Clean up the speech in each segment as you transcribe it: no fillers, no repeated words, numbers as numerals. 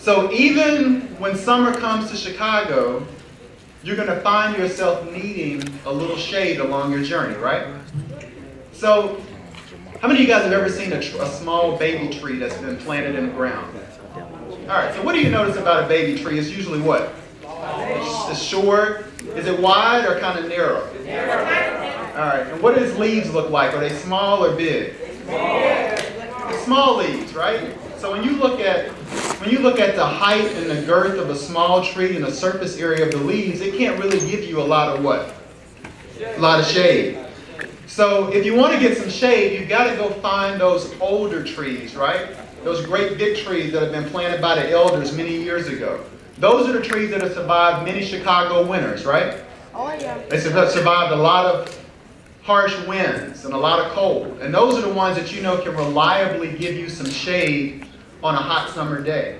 So even when summer comes to Chicago, you're going to find yourself needing a little shade along your journey, right? So how many of you guys have ever seen a small baby tree that's been planted in the ground? All right, so what do you notice about a baby tree? It's usually what? It's short. Is it wide or kind of narrow? All right, and what do its leaves look like? Are they small or big? Small leaves, right? So when you look at the height and the girth of a small tree and the surface area of the leaves, it can't really give you a lot of what? A lot of shade. So if you want to get some shade, you've got to go find those older trees, right? Those great big trees that have been planted by the elders many years ago. Those are the trees that have survived many Chicago winters, right? Oh, yeah. They survived a lot of harsh winds and a lot of cold. And those are the ones that you know can reliably give you some shade on a hot summer day.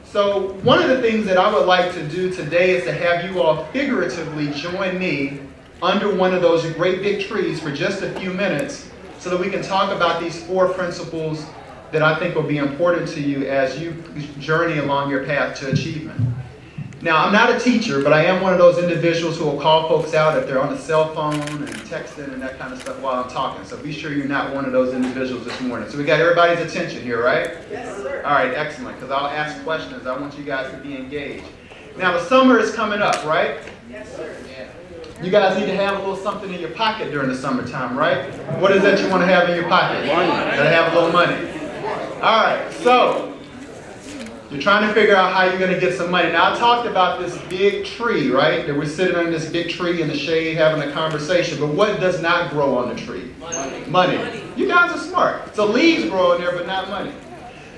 So one of the things that I would like to do today is to have you all figuratively join me under one of those great big trees for just a few minutes so that we can talk about these 4 principles that I think will be important to you as you journey along your path to achievement. Now, I'm not a teacher, but I am one of those individuals who will call folks out if they're on a cell phone and texting and that kind of stuff while I'm talking. So be sure you're not one of those individuals this morning. So we got everybody's attention here, right? Yes, sir. All right, excellent, because I'll ask questions. I want you guys to be engaged. Now, the summer is coming up, right? Yes, sir. You guys need to have a little something in your pocket during the summertime, right? What is that you want to have in your pocket? Money. Gotta have a little money. All right, so you're trying to figure out how you're going to get some money. Now, I talked about this big tree, right? That we're sitting under this big tree in the shade having a conversation. But what does not grow on the tree? Money. You guys are smart. So leaves grow in there, but not money.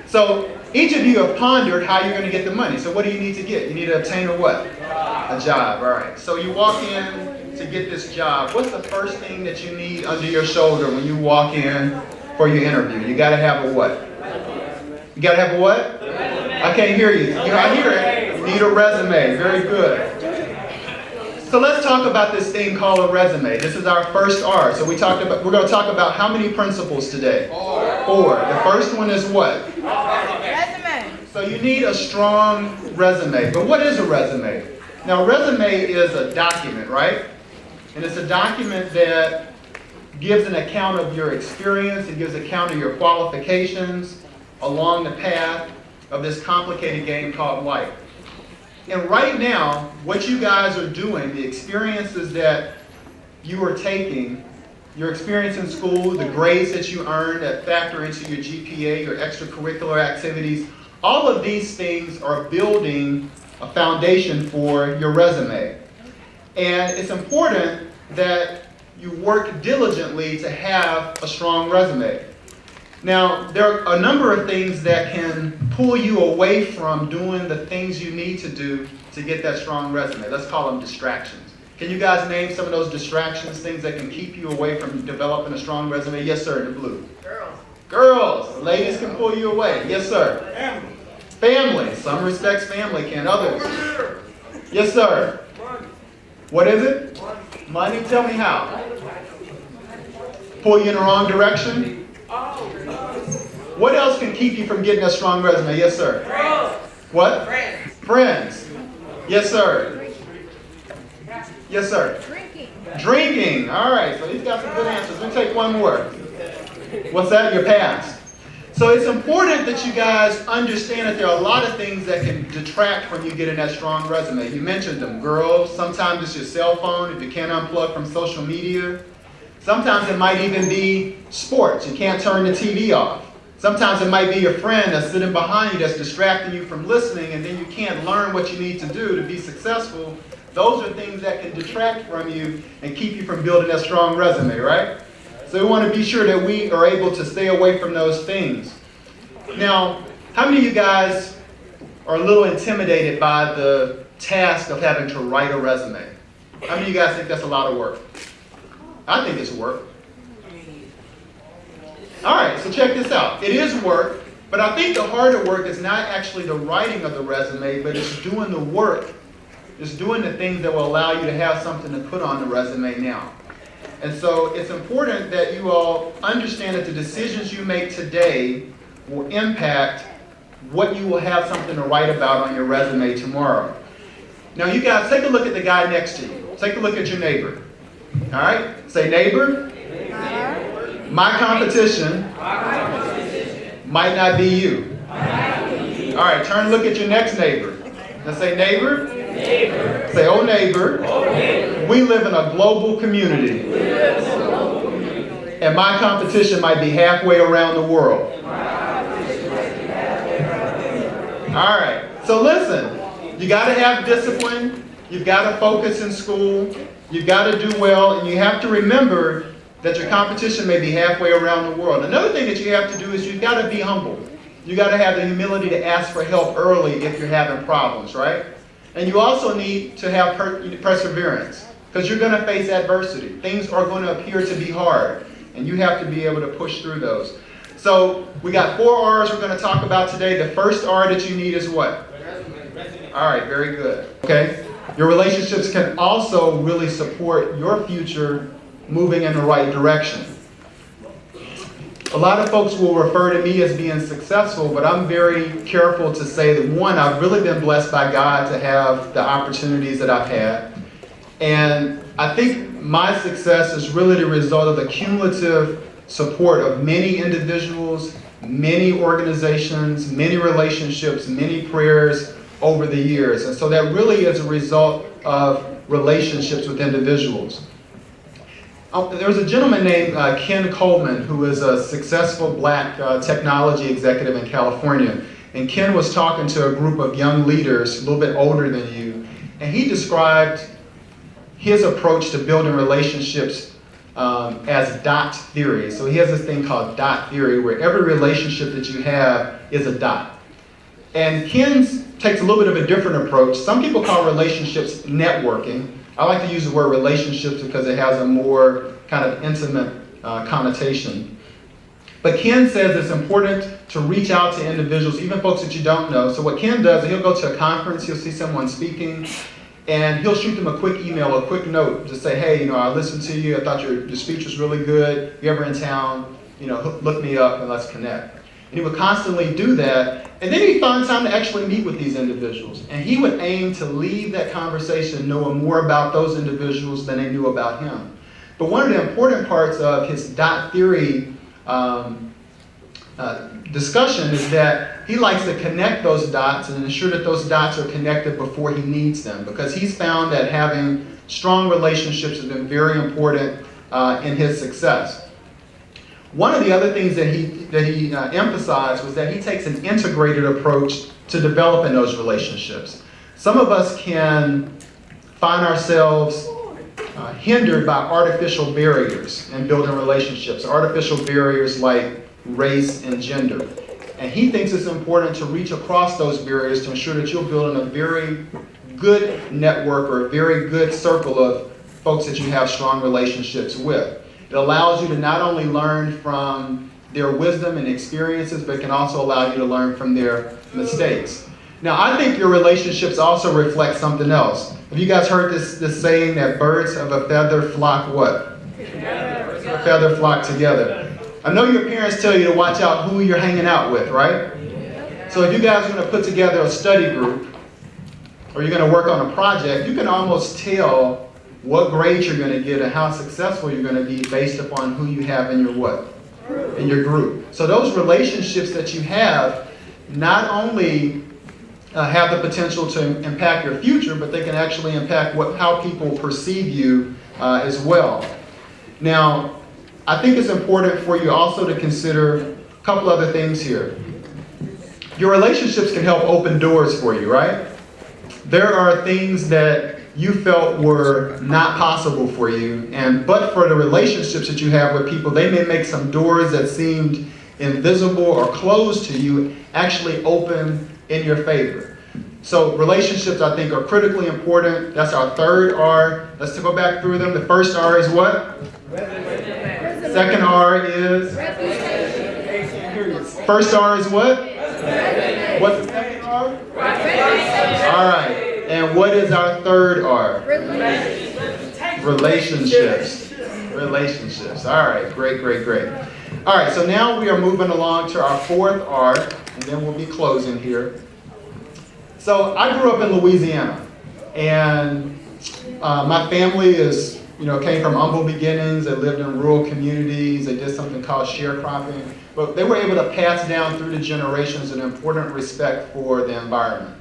So each of you have pondered how you're going to get the money. So what do you need to get? You need to obtain a what? A job. All right. So you walk in to get this job. What's the first thing that you need under your shoulder when you walk in for your interview? You got to have a what? You got to have a what? I can't hear you. I hear it. You need a resume. Very good. So let's talk about this thing called a resume. This is our first R. So we're going to talk about how many principles today? 4. The first one is what? Resume. So you need a strong resume. But what is a resume? Now, a resume is a document, right? And it's a document that gives an account of your experience. It gives an account of your qualifications along the path of this complicated game called life. And right now, what you guys are doing, the experiences that you are taking, your experience in school, the grades that you earn that factor into your GPA, your extracurricular activities, all of these things are building a foundation for your resume. And it's important that you work diligently to have a strong resume. Now, there are a number of things that can pull you away from doing the things you need to do to get that strong resume. Let's call them distractions. Can you guys name some of those distractions, things that can keep you away from developing a strong resume? Yes, sir, in the blue. Girls. Ladies can pull you away. Yes, sir. Family. Some respects family can. Others. Yes, sir. What is it? Money. Tell me how. Pull you in the wrong direction? What else can keep you from getting a strong resume? Yes, sir. What? Friends. Yes, sir. Yes, sir. Drinking. All right, so he's got some good answers. Let me take one more. What's that? Your past. So it's important that you guys understand that there are a lot of things that can detract from you getting that strong resume. You mentioned them. Girls. Sometimes it's your cell phone if you can't unplug from social media. Sometimes it might even be sports. You can't turn the TV off. Sometimes it might be your friend that's sitting behind you that's distracting you from listening, and then you can't learn what you need to do to be successful. Those are things that can detract from you and keep you from building that strong resume, right? So we want to be sure that we are able to stay away from those things. Now, how many of you guys are a little intimidated by the task of having to write a resume? How many of you guys think that's a lot of work? I think it's work. All right, so check this out. It is work, but I think the harder work is not actually the writing of the resume, but it's doing the work. It's doing the things that will allow you to have something to put on the resume now. And so it's important that you all understand that the decisions you make today will impact what you will have something to write about on your resume tomorrow. Now you guys, take a look at the guy next to you. Take a look at your neighbor. All right? Say, neighbor, my competition might not be you. All right, turn and look at your next neighbor. Now say, neighbor. Say, oh neighbor, we live in a global community. And my competition might be halfway around the world. All right, so listen, you got to have discipline. You've got to focus in school. You've got to do well. And you have to remember that your competition may be halfway around the world. Another thing that you have to do is you've got to be humble. You got to have the humility to ask for help early if you're having problems, right? And you also need to have perseverance, because you're going to face adversity. Things are going to appear to be hard, and you have to be able to push through those. So we got 4 R's we're going to talk about today. The first R that you need is what? All right, very good. Okay. Your relationships can also really support your future moving in the right direction. A lot of folks will refer to me as being successful, but I'm very careful to say that, one, I've really been blessed by God to have the opportunities that I've had. And I think my success is really the result of the cumulative support of many individuals, many organizations, many relationships, many prayers over the years. And so that really is a result of relationships with individuals. There was a gentleman named Ken Coleman, who is a successful black technology executive in California. And Ken was talking to a group of young leaders, a little bit older than you, and he described his approach to building relationships as dot theory. So he has this thing called dot theory, where every relationship that you have is a dot. And Ken's takes a little bit of a different approach. Some people call relationships networking. I like to use the word relationships because it has a more kind of intimate connotation. But Ken says it's important to reach out to individuals, even folks that you don't know. So what Ken does is he'll go to a conference, he'll see someone speaking, and he'll shoot them a quick email, a quick note to say, hey, I listened to you, I thought your speech was really good. If you're ever in town, look me up and let's connect. And he would constantly do that. And then he'd find time to actually meet with these individuals. And he would aim to leave that conversation knowing more about those individuals than they knew about him. But one of the important parts of his dot theory discussion is that he likes to connect those dots and ensure that those dots are connected before he needs them, because he's found that having strong relationships has been very important in his success. One of the other things that he emphasized was that he takes an integrated approach to developing those relationships. Some of us can find ourselves hindered by artificial barriers in building relationships, artificial barriers like race and gender. And he thinks it's important to reach across those barriers to ensure that you're building a very good network or a very good circle of folks that you have strong relationships with. It allows you to not only learn from their wisdom and experiences, but it can also allow you to learn from their mistakes. Now, I think your relationships also reflect something else. Have you guys heard this saying that birds of a feather flock what? Together. A feather flock together. I know your parents tell you to watch out who you're hanging out with, right? So if you guys are going to put together a study group, or you're going to work on a project, you can almost tell what grade you're going to get and how successful you're going to be based upon who you have in your what? In your group. So those relationships that you have not only have the potential to impact your future, but they can actually impact how people perceive you as well. Now, I think it's important for you also to consider a couple other things here. Your relationships can help open doors for you, right? There are things that you felt were not possible for you, but for the relationships that you have with people, they may make some doors that seemed invisible or closed to you actually open in your favor. So relationships, I think, are critically important. That's our third R. Let's go back through them. The first R is what? Second R is? First R is what? What's the second R? All right. And what is our third R? Relationships. Relationships. All right. Great, great, great. All right. So now we are moving along to our fourth R. and then we'll be closing here. So I grew up in Louisiana, and my family came from humble beginnings. They lived in rural communities. They did something called sharecropping, but they were able to pass down through the generations an important respect for the environment.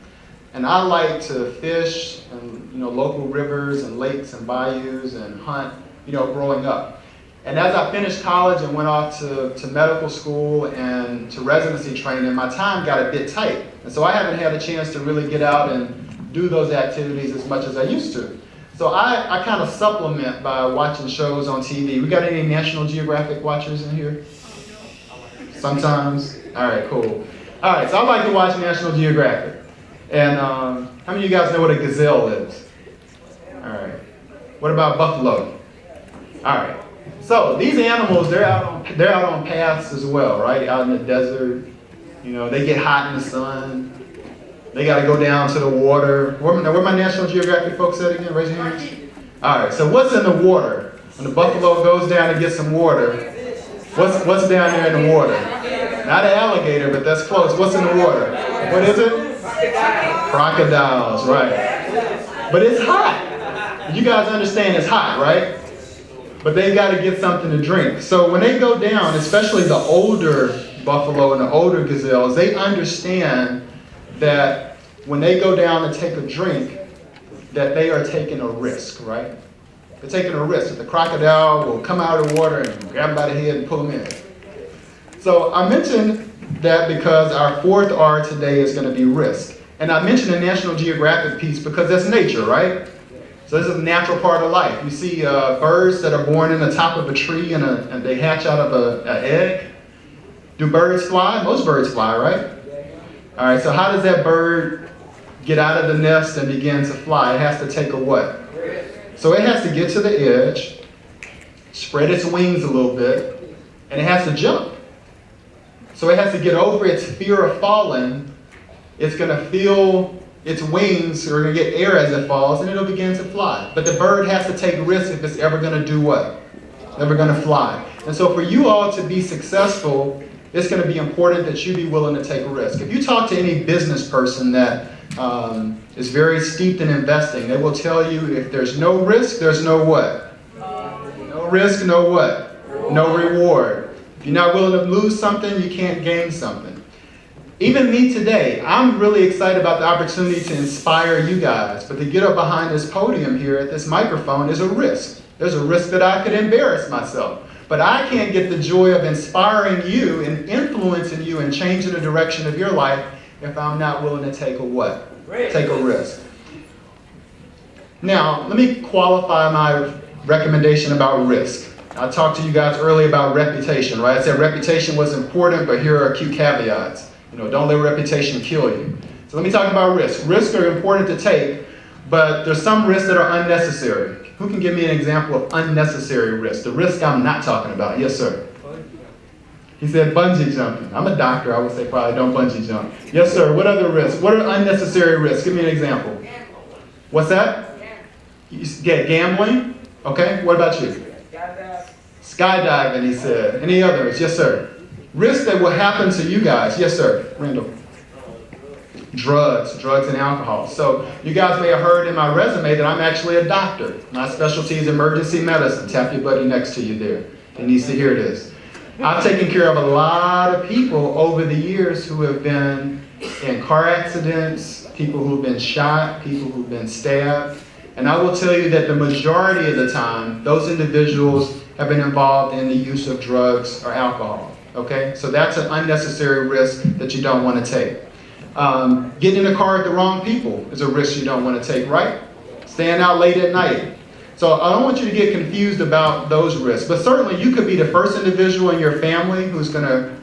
And I like to fish and local rivers and lakes and bayous and hunt, growing up. And as I finished college and went off to medical school and to residency training, my time got a bit tight. And so I haven't had a chance to really get out and do those activities as much as I used to. So I kind of supplement by watching shows on TV. We got any National Geographic watchers in here? Sometimes? All right, cool. All right, so I like to watch National Geographic. And how many of you guys know what a gazelle is? All right. What about buffalo? All right. So these animals, they're out on paths as well, right? Out in the desert. They get hot in the sun. They got to go down to the water. Where my National Geographic folks at again? Raise your hands. All right. So what's in the water? When the buffalo goes down to get some water, what's down there in the water? Not an alligator, but that's close. What's in the water? What is it? Crocodiles, right. But it's hot. You guys understand it's hot, right? But they got to get something to drink. So when they go down, especially the older buffalo and the older gazelles, they understand that when they go down to take a drink, that they are taking a risk, right? They're taking a risk. That the crocodile will come out of the water and grab them by the head and pull them in. So I mentioned that because our fourth R today is going to be risk. And I mentioned the National Geographic piece because that's nature, right? So this is a natural part of life. You see birds that are born in the top of a tree and they hatch out of an egg. Do birds fly? Most birds fly, right? All right, so how does that bird get out of the nest and begin to fly? It has to take a what? So it has to get to the edge, spread its wings a little bit, and it has to jump. So it has to get over its fear of falling. It's going to feel its wings are going to get air as it falls, and it'll begin to fly. But the bird has to take risks if it's ever going to do what? Ever going to fly. And so for you all to be successful, it's going to be important that you be willing to take a risk. If you talk to any business person that is very steeped in investing, they will tell you if there's no risk, there's no what? No risk, no what? No reward. If you're not willing to lose something, you can't gain something. Even me today, I'm really excited about the opportunity to inspire you guys, but to get up behind this podium here at this microphone is a risk. There's a risk that I could embarrass myself. But I can't get the joy of inspiring you and influencing you and changing the direction of your life if I'm not willing to take a what? Take a risk. Now, let me qualify my recommendation about risk. I talked to you guys earlier about reputation, right? I said reputation was important, but here are a few caveats. Don't let reputation kill you. So let me talk about risk. Risks are important to take, but there's some risks that are unnecessary. Who can give me an example of unnecessary risk? The risk I'm not talking about. Yes, sir. He said bungee jumping. I'm a doctor. I would say probably don't bungee jump. Yes, sir. What other risks? What are unnecessary risks? Give me an example. What's that? You get gambling? Okay. What about you? Skydiving, he said. Any others? Yes, sir. Risks that will happen to you guys. Yes, sir. Randall. Drugs and alcohol. So you guys may have heard in my resume that I'm actually a doctor. My specialty is emergency medicine. Tap your buddy next to you there. He needs to hear this. I've taken care of a lot of people over the years who have been in car accidents, people who've been shot, people who've been stabbed. And I will tell you that the majority of the time, those individuals have been involved in the use of drugs or alcohol. Okay? So that's an unnecessary risk that you don't want to take. Getting in a car with the wrong people is a risk you don't want to take, right? Staying out late at night. So I don't want you to get confused about those risks, but certainly you could be the first individual in your family who's going to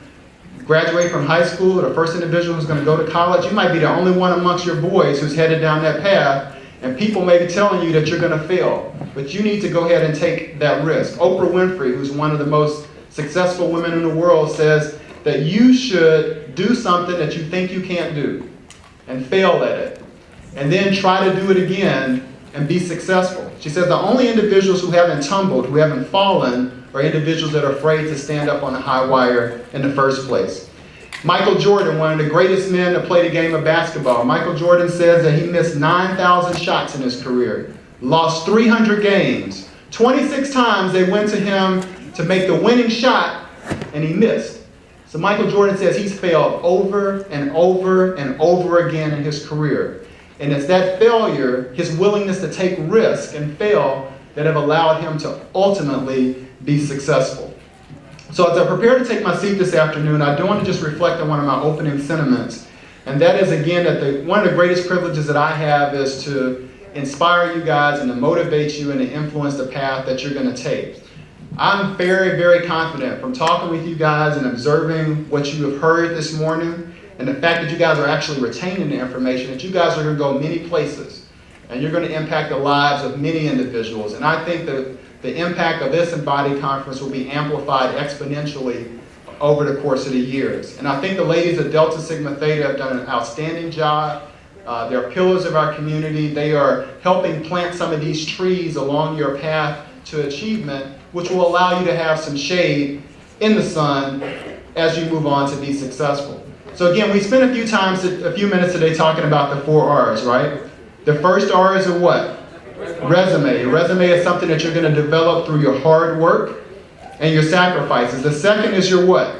graduate from high school, or the first individual who's going to go to college. You might be the only one amongst your boys who's headed down that path, and people may be telling you that you're going to fail, but you need to go ahead and take that risk. Oprah Winfrey, who's one of the most successful women in the world, says that you should do something that you think you can't do and fail at it, and then try to do it again and be successful. She says the only individuals who haven't tumbled, who haven't fallen, are individuals that are afraid to stand up on a high wire in the first place. Michael Jordan, one of the greatest men to play the game of basketball. Michael Jordan says that he missed 9,000 shots in his career, lost 300 games. 26 times they went to him to make the winning shot, and he missed. So Michael Jordan says he's failed over and over and over again in his career. And it's that failure, his willingness to take risk and fail, that have allowed him to ultimately be successful. So as I prepare to take my seat this afternoon, I do want to just reflect on one of my opening sentiments. And that is, again, that one of the greatest privileges that I have is to inspire you guys and to motivate you and to influence the path that you're going to take. I'm very, very confident from talking with you guys and observing what you have heard this morning, and the fact that you guys are actually retaining the information, that you guys are going to go many places, and you're going to impact the lives of many individuals. And I think that the impact of this EMBODI conference will be amplified exponentially over the course of the years. And I think the ladies of Delta Sigma Theta have done an outstanding job. They're pillars of our community. They are helping plant some of these trees along your path to achievement, which will allow you to have some shade in the sun as you move on to be successful. So again, we spent a few minutes today talking about the 4 R's, right? The first R is a what? Resume. A resume is something that you're going to develop through your hard work and your sacrifices. The second is your what?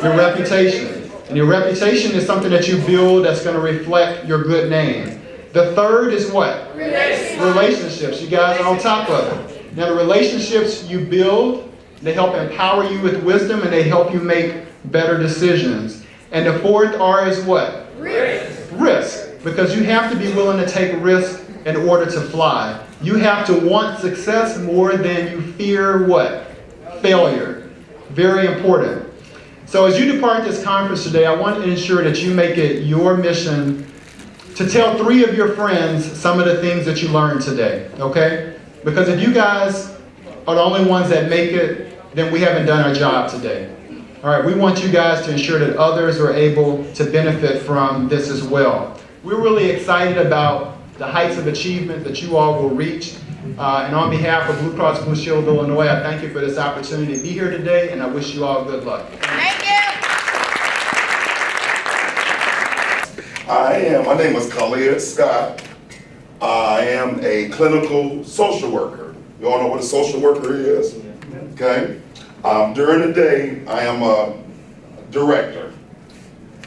Your reputation. And your reputation is something that you build that's going to reflect your good name. The third is what? Relationships. You guys are on top of it. Now the relationships you build, they help empower you with wisdom and they help you make better decisions. And the fourth R is what? Risk. Because you have to be willing to take risk in order to fly. You have to want success more than you fear what? Failure. Very important. So as you depart this conference today, I want to ensure that you make it your mission to tell 3 of your friends some of the things that you learned today, okay? Because if you guys are the only ones that make it, then we haven't done our job today. All right, we want you guys to ensure that others are able to benefit from this as well. We're really excited about the heights of achievement that you all will reach. And on behalf of Blue Cross Blue Shield of Illinois, I thank you for this opportunity to be here today, and I wish you all good luck. Thank you. My name is Khalid Scott. I am a clinical social worker. You all know what a social worker is? Okay. During the day, I am a director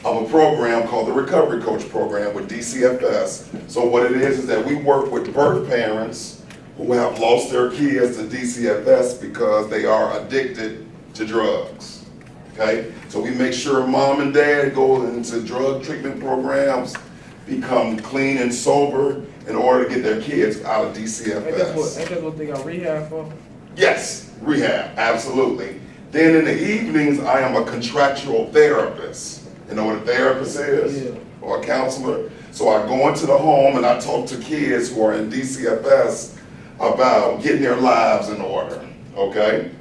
of a program called the Recovery Coach Program with DCFS. So what it is that we work with birth parents who have lost their kids to DCFS because they are addicted to drugs. Okay? So we make sure mom and dad go into drug treatment programs, become clean and sober in order to get their kids out of DCFS. Ain't that what they got rehab for? Yes, rehab, absolutely. Then in the evenings, I am a contractual therapist. You know what a therapist is? Yeah. Or a counselor? So I go into the home and I talk to kids who are in DCFS about getting their lives in order, okay?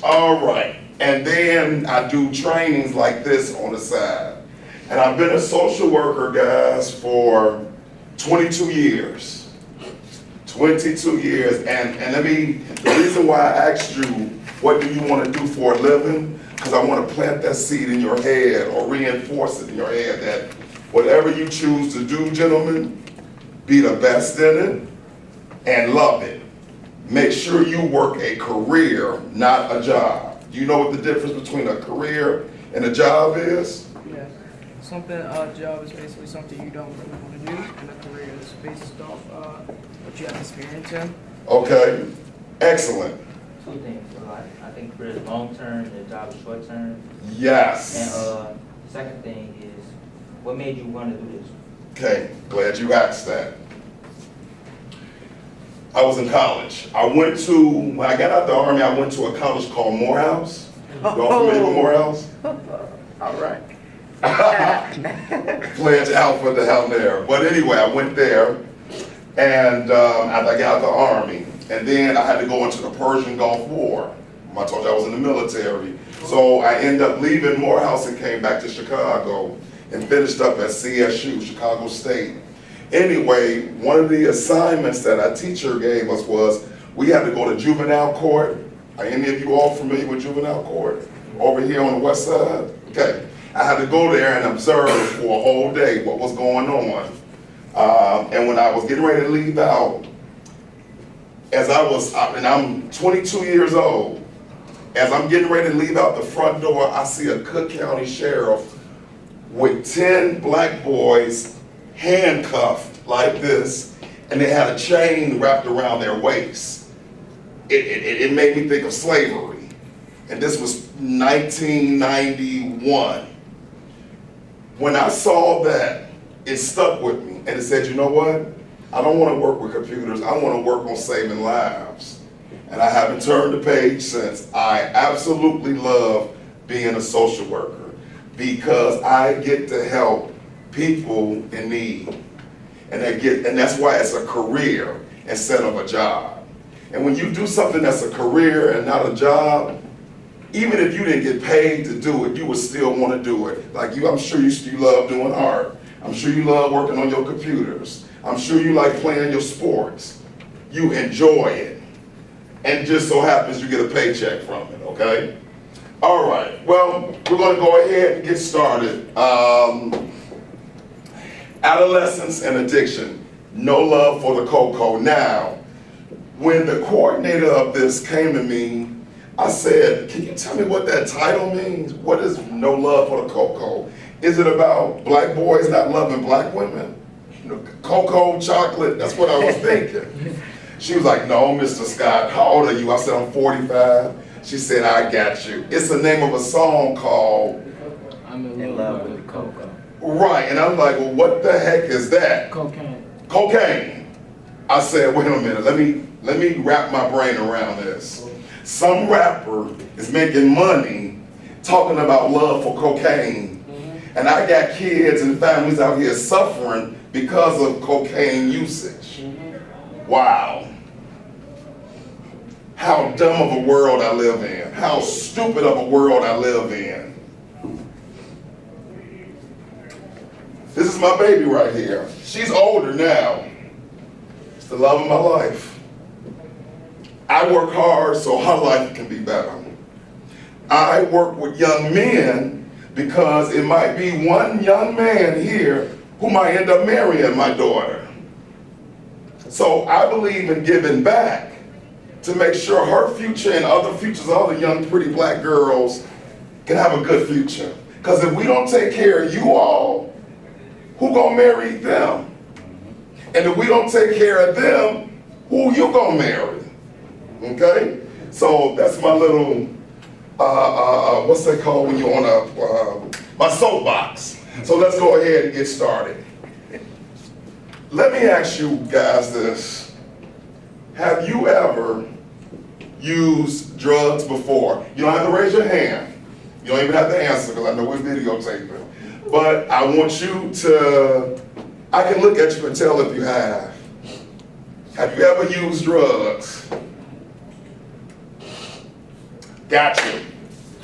All right, and then I do trainings like this on the side. And I've been a social worker, guys, for 22 years. 22 years, and the reason why I asked you, what do you want to do for a living? Because I want to plant that seed in your head or reinforce it in your head that whatever you choose to do, gentlemen, be the best in it and love it. Make sure you work a career, not a job. Do you know what the difference between a career and a job is? Yeah. A job is basically something you don't really want to do, and a career is based off what you have experience in. Okay, excellent. 2 things. I think career is long term and the job is short term. Yes. And second thing is, what made you want to do this? Okay, glad you asked that. I was in college. When I got out the Army, I went to a college called Morehouse. Y'all familiar with Morehouse? All right. Pledge Alpha to hell there. But anyway, I went there, and I got out the Army. And then I had to go into the Persian Gulf War. I told you I was in the military. So I ended up leaving Morehouse and came back to Chicago and finished up at CSU, Chicago State. Anyway, one of the assignments that our teacher gave us was we had to go to juvenile court. Are any of you all familiar with juvenile court over here on the west side? Okay. I had to go there and observe for a whole day what was going on. And when I was getting ready to leave out, and I'm 22 years old, as I'm getting ready to leave out the front door, I see a Cook County sheriff with 10 black boys handcuffed like this, and they had a chain wrapped around their waist. It made me think of slavery. And this was 1991. When I saw that, it stuck with me, and it said, you know what? I don't want to work with computers. I want to work on saving lives. And I haven't turned the page since. I absolutely love being a social worker because I get to help people in need. And that's why it's a career instead of a job. And when you do something that's a career and not a job, even if you didn't get paid to do it, you would still want to do it. Like you, I'm sure you love doing art. I'm sure you love working on your computers. I'm sure you like playing your sports. You enjoy it. And just so happens you get a paycheck from it, okay? All right, well, we're gonna go ahead and get started. Adolescence and addiction, no love for the cocoa. Now, when the coordinator of this came to me, I said, can you tell me what that title means? What is no love for the cocoa? Is it about black boys not loving black women? You know, cocoa, chocolate, that's what I was thinking. She was like, no, Mr. Scott, how old are you? I said, I'm 45. She said, I got you. It's the name of a song called I'm in love with the cocoa. Right, and I'm like, well, what the heck is that? Cocaine. Cocaine. I said, wait a minute, let me wrap my brain around this. Some rapper is making money talking about love for cocaine. And I got kids and families out here suffering because of cocaine usage. Wow. How dumb of a world I live in. How stupid of a world I live in. This is my baby right here. She's older now. It's the love of my life. I work hard so her life can be better. I work with young men because it might be one young man here who might end up marrying my daughter. So I believe in giving back to make sure her future and other futures, other young pretty black girls can have a good future. Because if we don't take care of you all, who gonna marry them? And if we don't take care of them, who you gonna marry? Okay? So that's my little, what's that called when you're on my soapbox. So let's go ahead and get started. Let me ask you guys this. Have you ever used drugs before? You don't have to raise your hand. You don't even have to answer because I know we're videotaping. But I want you to, I can look at you and tell if you have. Have you ever used drugs? Got you.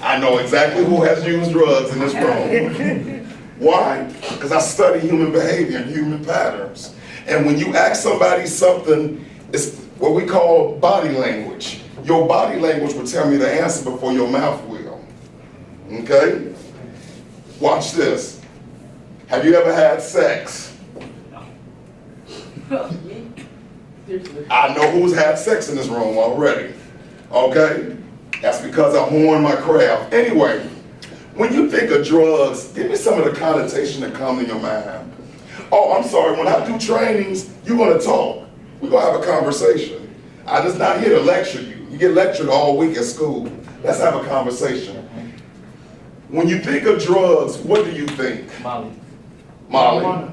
I know exactly who has used drugs in this room. Why? Because I study human behavior and human patterns. And when you ask somebody something, it's what we call body language. Your body language will tell me the answer before your mouth will. Okay? Watch this. Have you ever had sex? I know who's had sex in this room already. Okay? That's because I honed my craft. Anyway, when you think of drugs, give me some of the connotation that come in your mind. Oh, I'm sorry, when I do trainings, you're gonna talk. We're gonna have a conversation. I'm just not here to lecture you. You get lectured all week at school. Let's have a conversation. When you think of drugs, what do you think? Molly. Molly?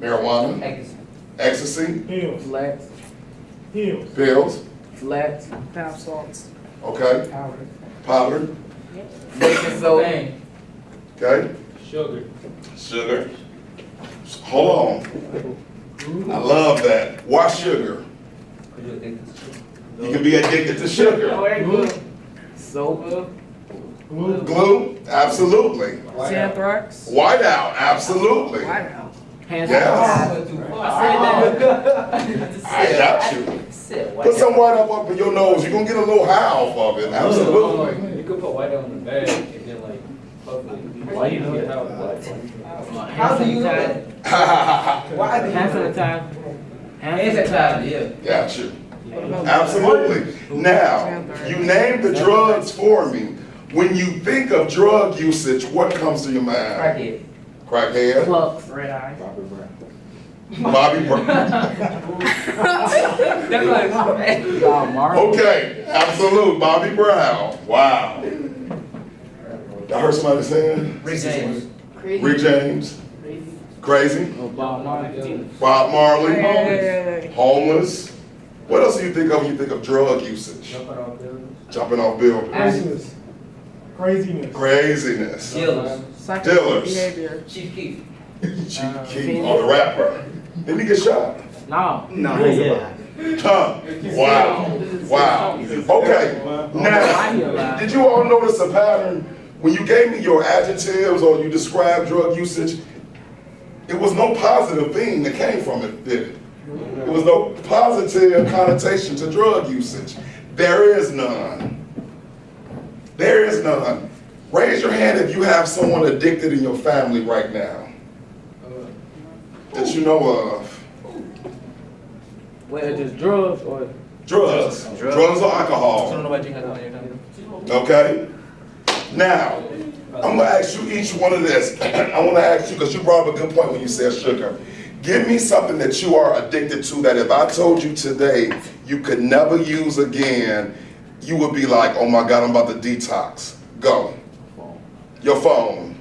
Marijuana? Ecstasy. Ecstasy? Flats. Pills? Flats. Bath salts. Okay. Powder. Powder? Baking soda. Bang. Okay. Sugar. Sugar? Hold on. I love that. Why sugar? Are you addicted to sugar? You can be addicted to sugar. Soap. Glue? Absolutely. Anthrax. Whiteout? Absolutely. Whiteout. Hands Yes. I I got you. said Put some white up in your nose. You're going to get a little high off of it. Absolutely. You could put white on the bag and then like puff it. Why you need help? How do you know that? Why do you Half know of the that? time. Half of the time, yeah. Got you. Absolutely. Now, you named the drugs for me. When you think of drug usage, what comes to your mind? Crackhead. Crackhead? Plugs. Red eye. Bobby Brown. Okay, absolute. Bobby Brown. Wow. I heard somebody saying? Rick James. Rick James. Crazy. Bob Marley. Bob Marley. Hey. Homeless. What else do you think of when you think of drug usage? Jumping off buildings. Jumping off buildings. Craziness. Craziness. Craziness. Dealers. Dealers. Behavior. Chief Keef. Chief Keef, the rapper. Didn't he get shot? No. No, he's alive. Huh. Wow. Wow. Okay. Now, did you all notice a pattern? When you gave me your adjectives or you described drug usage, it was no positive thing that came from it, did it? There was no positive connotation to drug usage. There is none. There is none. Raise your hand if you have someone addicted in your family right now that you know of. Whether it's drugs or Drugs. Drugs or alcohol. Okay? Now, I'm gonna ask you each one of this. I wanna ask you, because you brought up a good point when you said sugar. Give me something that you are addicted to that if I told you today you could never use again, you would be like, oh my God, I'm about to detox. Go. Your phone.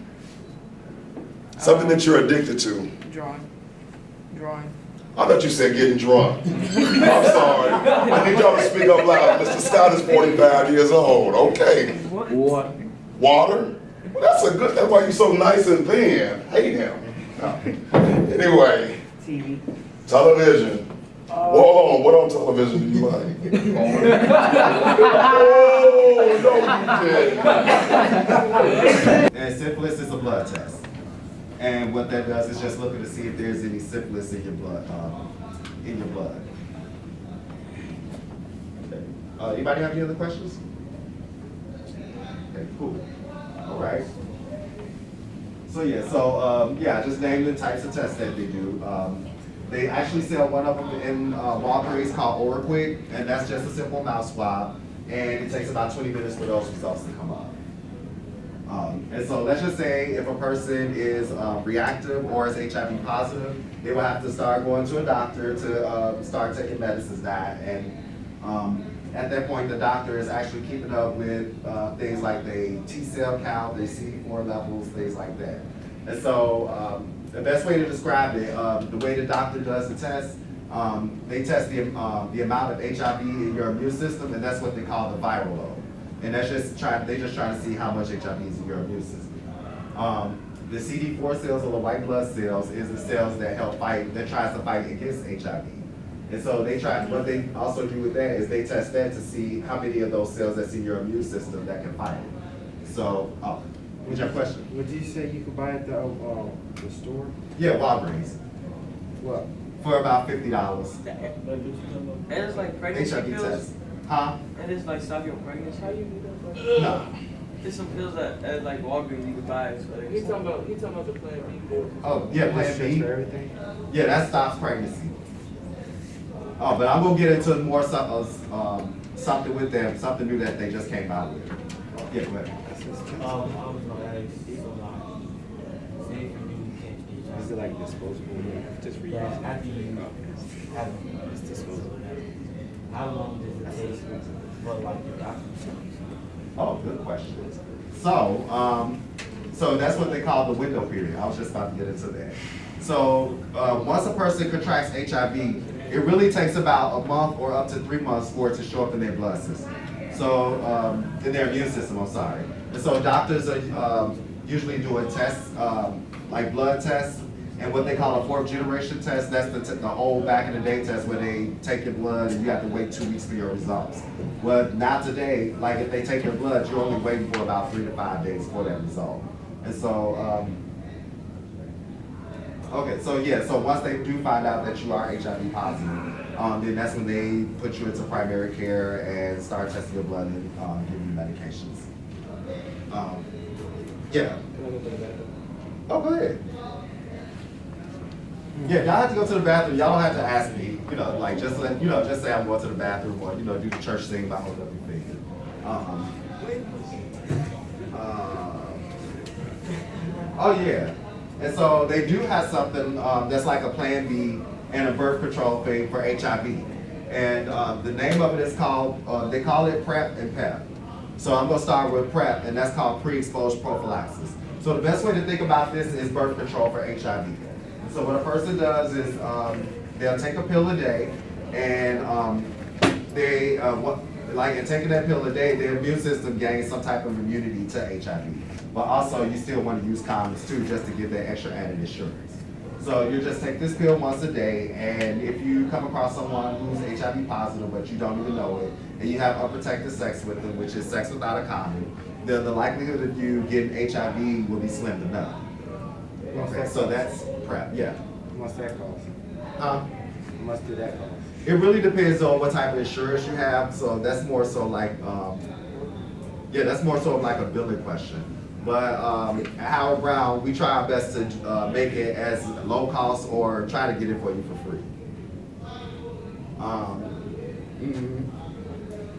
Something that you're addicted to. drawing. I thought you said getting drunk. I'm sorry. I need y'all to speak up loud. Mr. Scott is 45 years old. Okay. Water. Water? Well, that's why you're so nice and thin. Hate him. No. Anyway, TV. television. Well, hold on, what on television do you like? Oh, no, you didn't. And syphilis is a blood test. And what that does is just looking to see if there's any syphilis in your blood. Okay. Anybody have any other questions? Okay, cool. All right. So yeah, just name the types of tests that they do. They actually sell one of them in Walgreens called Oraquick, and that's just a simple mouth swab, and it takes about 20 minutes for those results to come up. And so let's just say if a person is reactive or is HIV positive, they will have to start going to a doctor to start taking medicines now. And at that point, the doctor is actually keeping up with things like the T-cell count, the CD4 levels, things like that. And so the best way to describe it, the way the doctor does the test, they test the amount of HIV in your immune system, and that's what they call the viral load. And that's just trying to see how much HIV is in your immune system. The CD4 cells or the white blood cells is the cells that tries to fight against HIV. And so what they also do with that is they test that to see how many of those cells that's in your immune system that can fight it. So, what's your question? What did you say you could buy at the store? Yeah, Walgreens. What? For about $50. And it's like pregnancy HIV pills. test. Huh? And it's like stop your pregnancy. How you do that? No. There's some pills that at like Walgreens you can buy. So he talking about the Plan B pills. Oh, yeah, Plan Test B. for everything? Yeah, that stops pregnancy. Oh, but I'm gonna get into more something with them, something new that they just came out with. Yeah, go ahead. Is it like disposable? Just reuse it? After you have It's disposable. how long does it take for like the doctor? Oh, good question. So that's what they call the window period. I was just about to get into that. So once a person contracts HIV, it really takes about a month or up to 3 months for it to show up in their blood system. So in their immune system, I'm sorry. And so doctors are usually doing tests, like blood tests, and what they call a 4th generation test. That's the old back in the day test where they take your blood and you have to wait 2 weeks for your results. Well, now today, like if they take your blood, you're only waiting for about 3 to 5 days for that result. And so, so once they do find out that you are HIV positive, then that's when they put you into primary care and start testing your blood and give you medications. Yeah. Oh, go ahead. Yeah, y'all have to go to the bathroom. Y'all don't have to ask me. You know, like just let just say I'm going to the bathroom, or do the church thing by holding up your finger. Oh yeah, and so they do have something that's like a Plan B and a birth control thing for HIV, and the name of it is called they call it PrEP and PEP. So I'm gonna start with PrEP, and that's called pre-exposure prophylaxis. So the best way to think about this is birth control for HIV. So what a person does is they'll take a pill a day, and in taking that pill a day, their immune system gains some type of immunity to HIV. But also, you still want to use condoms too, just to give that extra added assurance. So you just take this pill once a day, and if you come across someone who's HIV positive but you don't even know it, and you have unprotected sex with them, which is sex without a condom, then the likelihood of you getting HIV will be slim to none. Okay, so that's PrEP, yeah. What's that cost? How much did that cost? It really depends on what type of insurance you have, so that's more so like, that's more so like a billing question. But at Howard Brown, we try our best to make it as low cost or try to get it for you for free.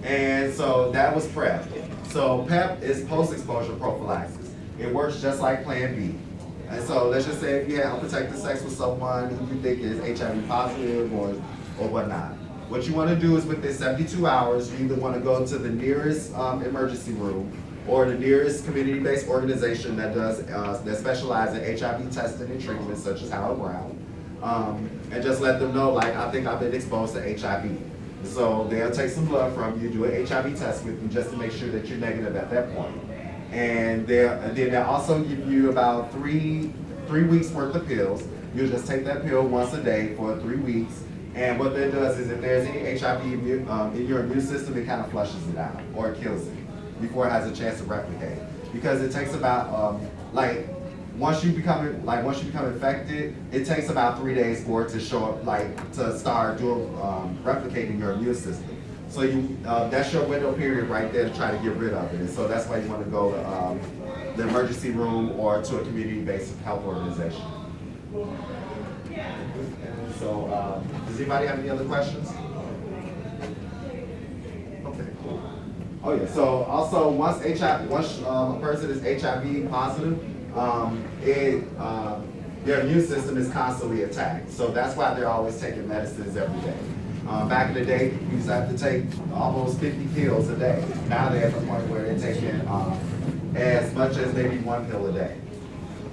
And so that was PrEP. So PEP is post-exposure prophylaxis. It works just like Plan B. And so let's just say if you had unprotected sex with someone who you think is HIV positive or whatnot. What you want to do is within 72 hours, you either want to go to the nearest emergency room or the nearest community-based organization that does that specializes in HIV testing and treatment, such as Howard Brown, and just let them know, like, I think I've been exposed to HIV. So they'll take some blood from you, do an HIV test with you just to make sure that you're negative at that point. And then they'll also give you about three weeks worth of pills. You'll just take that pill once a day for 3 weeks. And what that does is if there's any HIV in your immune system, it kind of flushes it out or it kills it before it has a chance to replicate. Because it takes about once you become infected, it takes about 3 days for it to show up, to start doing replicating your immune system. So that's your window period right there to try to get rid of it. And so that's why you want to go to the emergency room or to a community-based health organization. And so, does anybody have any other questions? Okay, cool. Oh yeah. So also, once a person is HIV positive, their immune system is constantly attacked. So that's why they're always taking medicines every day. Back in the day, you used to have to take almost 50 pills a day. Now they're at the point where they're taking as much as maybe 1 pill a day.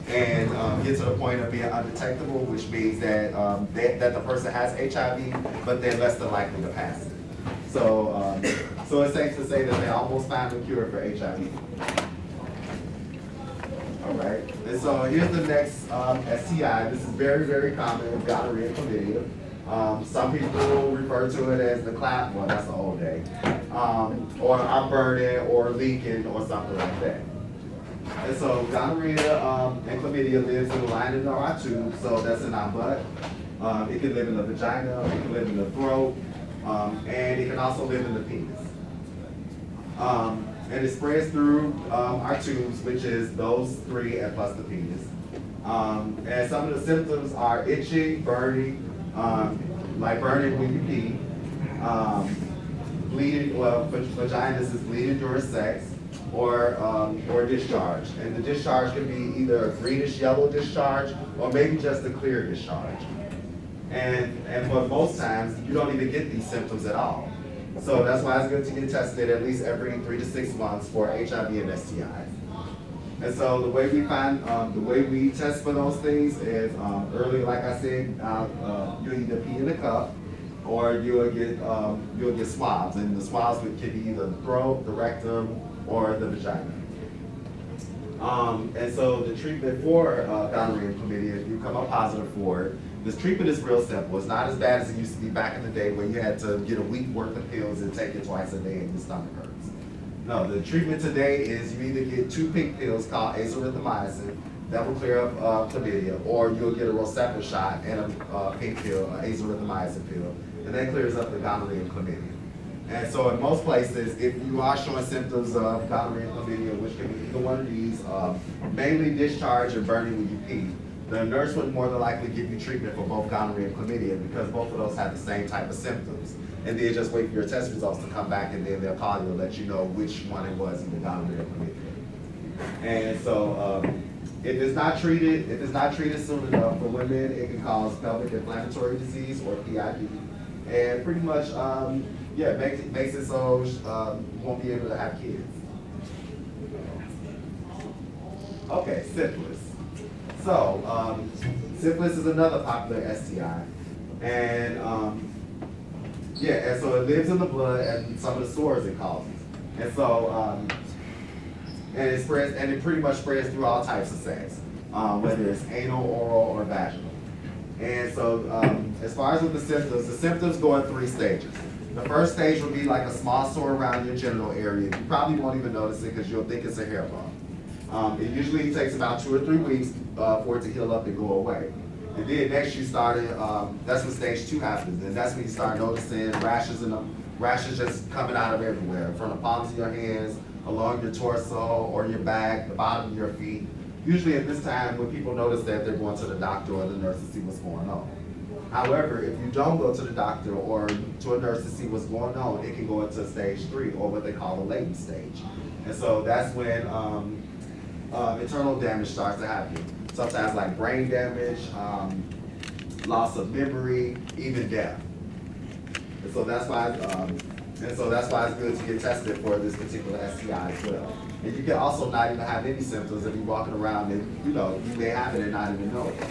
And get to the point of being undetectable, which means that that the person has HIV, but they're less than likely to pass it. So it's safe to say that they almost found a cure for HIV. All right, and so here's the next STI. This is very, very common, gonorrhea and chlamydia. Some people refer to it as the clap, well, that's the old day, or I'm burning or leaking or something like that. And so gonorrhea and chlamydia lives in the lining of our tube, so that's in our butt. It can live in the vagina, it can live in the throat, and it can also live in the penis. And it spreads through our tubes, which is those 3 and plus the penis. And some of the symptoms are itching, burning, like burning when you pee, bleeding, well, vaginas is bleeding during sex, or discharge. And the discharge can be either a greenish yellow discharge or maybe just a clear discharge. And for most times, you don't even get these symptoms at all. So that's why it's good to get tested at least every 3 to 6 months for HIV and STIs. And so the way we test for those things is earlier, like I said, you'll either pee in a cup or you'll get swabs, and the swabs can be either the throat, the rectum, or the vagina. And so the treatment for gonorrhea and chlamydia, if you come up positive for it, this treatment is real simple. It's not as bad as it used to be back in the day where you had to get a week worth of pills and take it twice a day and your stomach hurts. No, the treatment today is you either get 2 pink pills called azithromycin that will clear up chlamydia, or you'll get a Rocephin shot and a pink pill, an azithromycin pill, and that clears up the gonorrhea and chlamydia. And so in most places, if you are showing symptoms of gonorrhea and chlamydia, which can be either one of these, mainly discharge and burning when you pee, the nurse would more than likely give you treatment for both gonorrhea and chlamydia because both of those have the same type of symptoms. And then just wait for your test results to come back, and then they'll call you and let you know which one it was, either gonorrhea or chlamydia. And so if it's not treated soon enough for women, it can cause pelvic inflammatory disease or PID. And pretty much, makes it so you won't be able to have kids. Okay, syphilis. So, syphilis is another popular STI. And and so it lives in the blood and some of the sores it causes. And so, and it spreads, and it pretty much spreads through all types of sex, whether it's anal, oral, or vaginal. And so, as far as with the symptoms go in 3 stages. The first stage will be like a small sore around your genital area. You probably won't even notice it because you'll think it's a hair bump. It usually takes about 2 or 3 weeks for it to heal up and go away. And then next you started, that's when stage 2 happens, and that's when you start noticing rashes just coming out of everywhere, from the palms of your hands, along your torso or your back, the bottom of your feet. Usually at this time when people notice that, they're going to the doctor or the nurse to see what's going on. However, if you don't go to the doctor or to a nurse to see what's going on, it can go into stage 3, or what they call a latent stage. And so that's when internal damage starts to happen. Sometimes like brain damage, loss of memory, even death. And so that's why it's good to get tested for this particular STI as well. And you can also not even have any symptoms if you're walking around and you may have it and not even know it.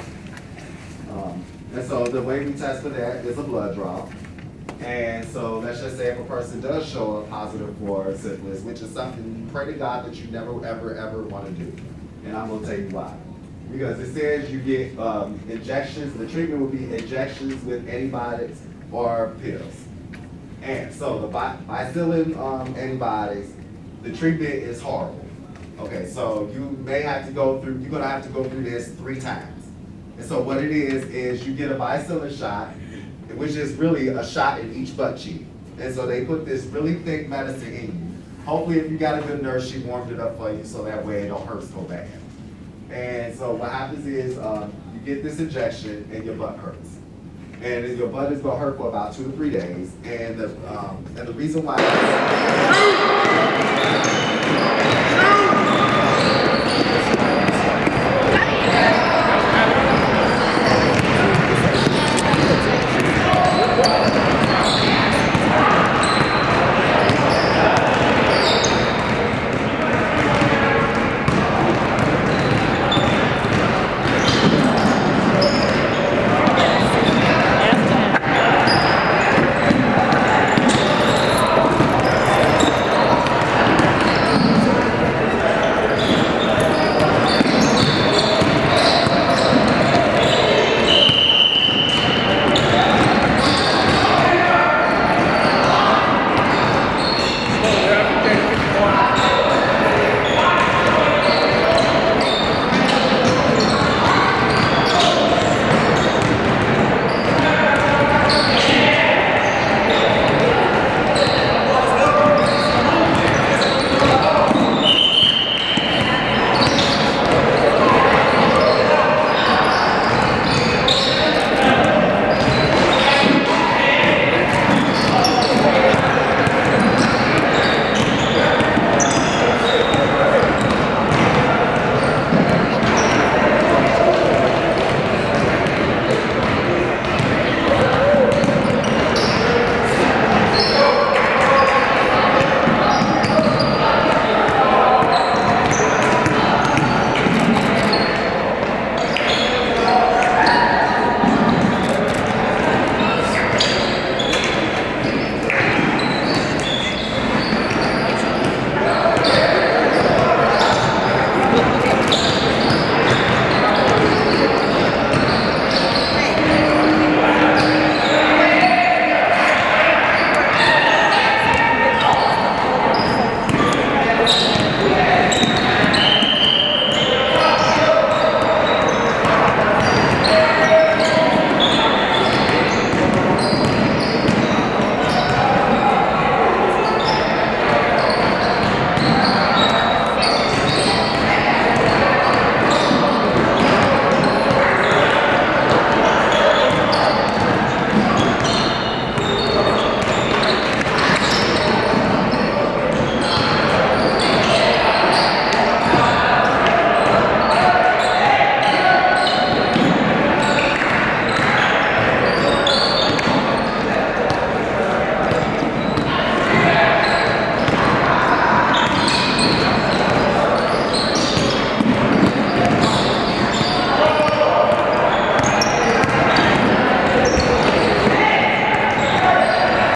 And so the way we test for that is a blood draw. And so let's just say if a person does show a positive for syphilis, which is something you pray to God that you never, ever, ever want to do. And I'm going to tell you why. Because it says you get injections. The treatment will be injections with antibiotics or pills. And so the bicillin antibiotics, the treatment is horrible. Okay, so you're going to have to go through this 3 times. And so what it is you get a bicillin shot, which is really a shot in each butt cheek. And so they put this really thick medicine in you. Hopefully if you got a good nurse, she warmed it up for you so that way it don't hurt so bad. And so what happens is you get this injection and your butt hurts. And your butt is gonna hurt for about 2 to 3 days. And the reason why